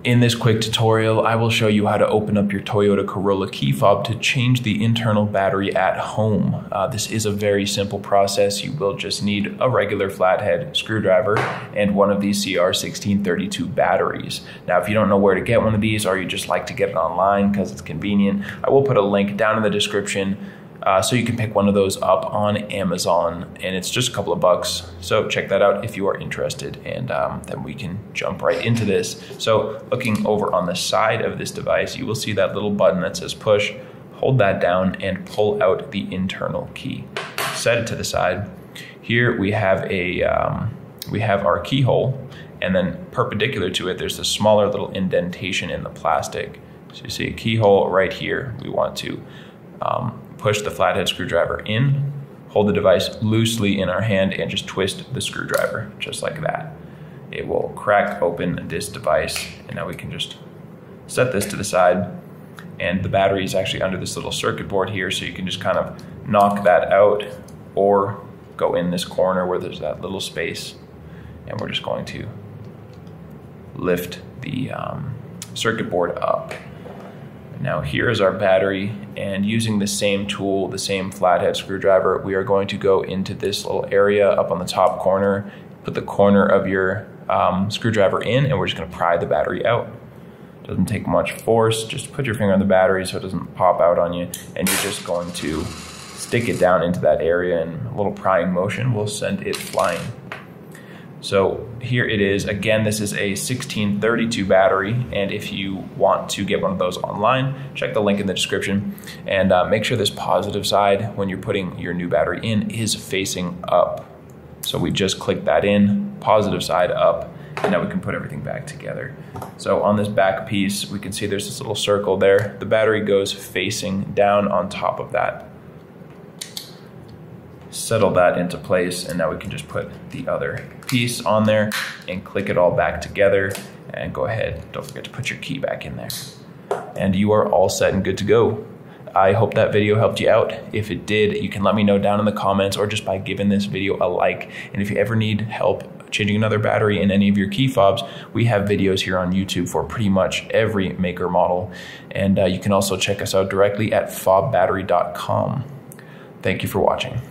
In this quick tutorial, I will show you how to open up your Toyota Corolla key fob to change the internal battery at home. This is a very simple process. You will just need a regular flathead screwdriver and one of these CR1632 batteries. Now, if you don't know where to get one of these, or you just like to get it online because it's convenient, I will put a link down in the description so you can pick one of those up on Amazon, and it's just a couple of bucks. So check that out if you are interested, and then we can jump right into this. So looking over on the side of this device, you will see that little button that says push. Hold that down and pull out the internal key. Set it to the side. Here we have our keyhole, and then perpendicular to it, there's a smaller little indentation in the plastic. So you see a keyhole right here. We want to push the flathead screwdriver in, hold the device loosely in our hand, and just twist the screwdriver, just like that. It will crack open this device, and now we can just set this to the side. And the battery is actually under this little circuit board here, so you can just kind of knock that out or go in this corner where there's that little space. And we're just going to lift the circuit board up. Now here is our battery, and using the same tool, the same flathead screwdriver, we are going to go into this little area up on the top corner, put the corner of your screwdriver in, and we're just going to pry the battery out. Doesn't take much force, just put your finger on the battery so it doesn't pop out on you, and you're just going to stick it down into that area, and a little prying motion will send it flying. So here it is. Again, this is a 1632 battery, and if you want to get one of those online, check the link in the description, and make sure this positive side, when you're putting your new battery in, is facing up. So we just click that in, positive side up, and now we can put everything back together. So on this back piece, we can see there's this little circle there. The battery goes facing down on top of that. Settle that into place, and now we can just put the other piece on there and click it all back together, and go ahead, don't forget to put your key back in there, and you are all set and good to go. I hope that video helped you out. If it did, you can let me know down in the comments, or just by giving this video a like. And if you ever need help changing another battery in any of your key fobs, we have videos here on YouTube for pretty much every maker model, and you can also check us out directly at fobbattery.com. Thank you for watching.